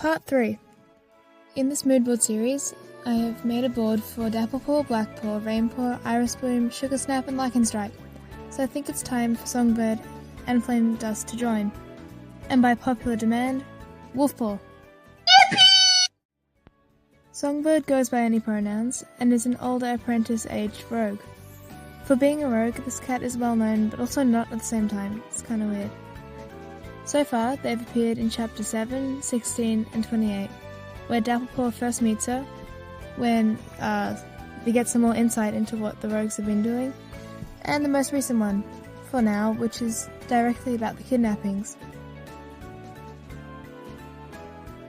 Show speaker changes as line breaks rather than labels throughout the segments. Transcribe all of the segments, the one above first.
Part 3. In this moodboard series, I have made a board for Dapplepaw, Blackpaw, Rainpaw, Irisbloom, Sugarsnap and Lycanstrike, so I think it's time for Songbird and Flamedust to join. And by popular demand, Wolfpaw. Songbird goes by any pronouns, and is an older apprentice-aged rogue. For being a rogue, this cat is well known, but also not at the same time. It's kinda weird. So far, they've appeared in Chapter 7, 16, and 28, where Dapplepaw first meets her, when we get some more insight into what the rogues have been doing, and the most recent one, for now, which is directly about the kidnappings.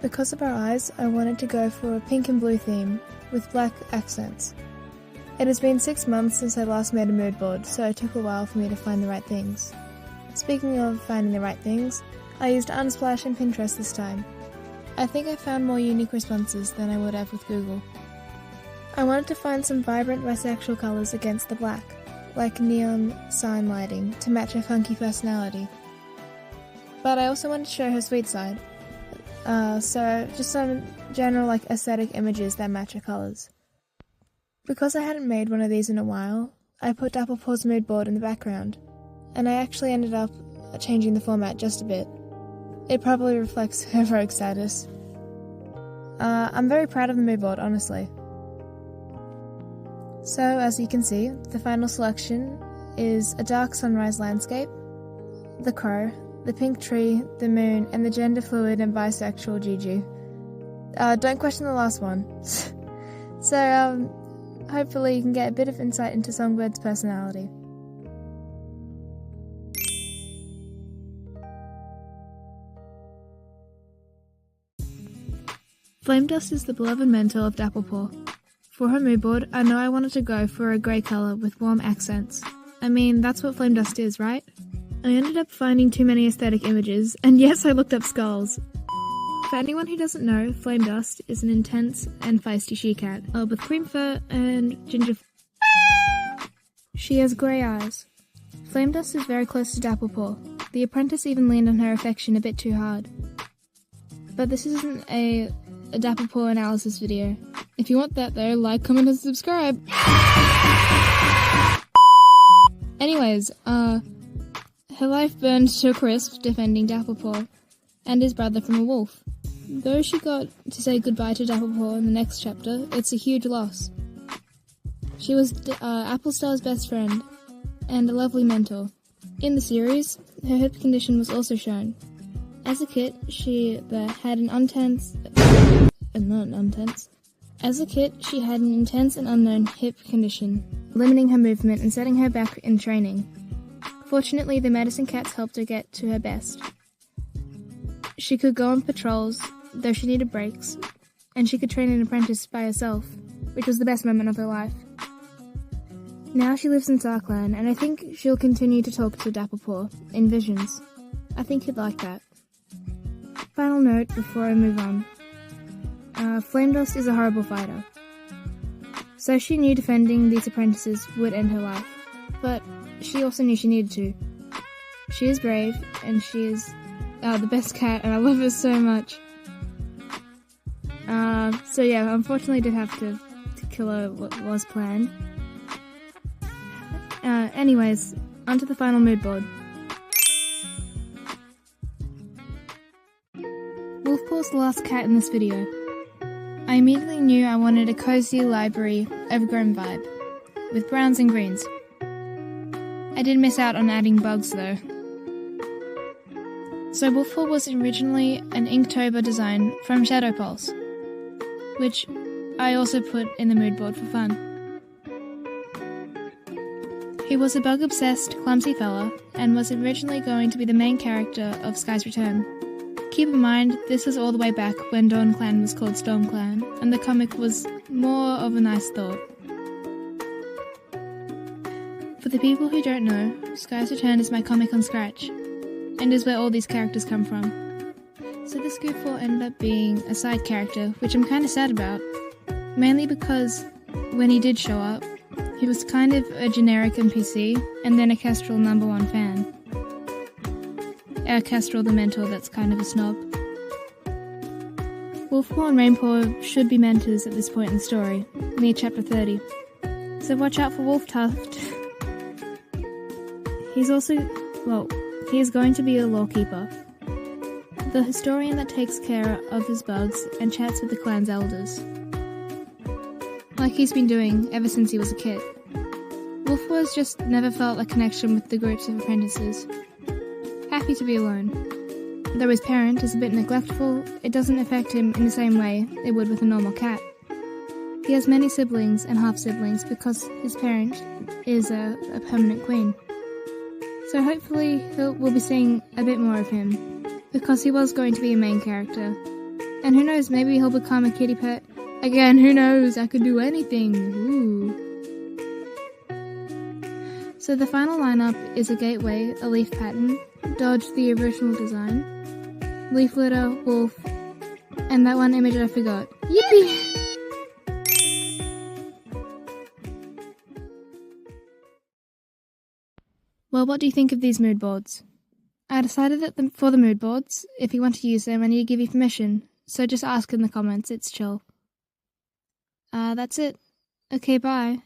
Because of our eyes, I wanted to go for a pink and blue theme, with black accents. It has been 6 months since I last made a mood board, so it took a while for me to find the right things. Speaking of finding the right things, I used Unsplash and Pinterest this time. I think I found more unique responses than I would have with Google. I wanted to find some vibrant bisexual colours against the black, like neon sign lighting, to match her funky personality. But I also wanted to show her sweet side, so just some general aesthetic images that match her colours. Because I hadn't made one of these in a while, I put Dapplepaw's mood board in the background, and I actually ended up changing the format just a bit. It probably reflects her rogue status. I'm very proud of the mood board, honestly. So, as you can see, the final selection is a dark sunrise landscape, the crow, the pink tree, the moon, and the gender fluid and bisexual Juju. Don't question the last one. So, hopefully you can get a bit of insight into Songbird's personality. Flamedust is the beloved mentor of Dapplepaw. For her mood board, I know I wanted to go for a grey colour with warm accents. I mean, that's what Flamedust is, right? I ended up finding too many aesthetic images, and yes, I looked up skulls. For anyone who doesn't know, Flamedust is an intense and feisty she-cat, with cream fur and ginger. She has grey eyes. Flamedust is very close to Dapplepaw. The apprentice even leaned on her affection a bit too hard. But this isn't a Dapplepaw analysis video. If you want that though, like, comment and subscribe! Anyways, her life burned to a crisp defending Dapplepaw and his brother from a wolf. Though she got to say goodbye to Dapplepaw in the next chapter, it's a huge loss. She was Applestar's best friend, and a lovely mentor. In the series, her hip condition was also shown. As a kit, she had an intense and unknown hip condition, limiting her movement and setting her back in training. Fortunately, the medicine cats helped her get to her best. She could go on patrols, though she needed breaks, and she could train an apprentice by herself, which was the best moment of her life. Now she lives in Sarkland, and I think she'll continue to talk to Dapplepaw in visions. I think he'd like that. Final note before I move on. Flamedust is a horrible fighter. So she knew defending these apprentices would end her life, but she also knew she needed to. She is brave, and she is the best cat, and I love her so much. So yeah, unfortunately did have to kill her what was planned. Anyways, onto the final mood board. Wolfpaw's the last cat in this video. I immediately knew I wanted a cozy library, overgrown vibe, with browns and greens. I did miss out on adding bugs though. So Wolfpaw was originally an Inktober design from Shadow Pulse, which I also put in the mood board for fun. He was a bug-obsessed, clumsy fella, and was originally going to be the main character of Sky's Return. Keep in mind, this was all the way back when Dawn Clan was called Storm Clan, and the comic was more of a nice thought. For the people who don't know, Sky's Return is my comic on Scratch, and is where all these characters come from. So this goofball ended up being a side character, which I'm kinda sad about, mainly because when he did show up, he was kind of a generic NPC, and then a Kestrel #1 fan. Kestrel the mentor that's kind of a snob. Wolfpaw and Rainpaw should be mentors at this point in the story, near chapter 30. So watch out for Wolf Tuft. He is going to be a lawkeeper. The historian that takes care of his bugs and chats with the clan's elders. Like he's been doing ever since he was a kid. Wolfpaw's just never felt a connection with the groups of apprentices. Happy to be alone. Though his parent is a bit neglectful, it doesn't affect him in the same way it would with a normal cat. He has many siblings and half-siblings because his parent is a permanent queen. So hopefully we'll be seeing a bit more of him, because he was going to be a main character. And who knows, maybe he'll become a kitty pet. Again, who knows, I could do anything. Ooh. So the final lineup is a gateway, a leaf pattern, dodge the original design, leaf litter, wolf, and that one image I forgot. Yippee! Well, what do you think of these mood boards? I decided that for the mood boards, if you want to use them, I need to give you permission, so just ask in the comments, it's chill. That's it. Okay, bye.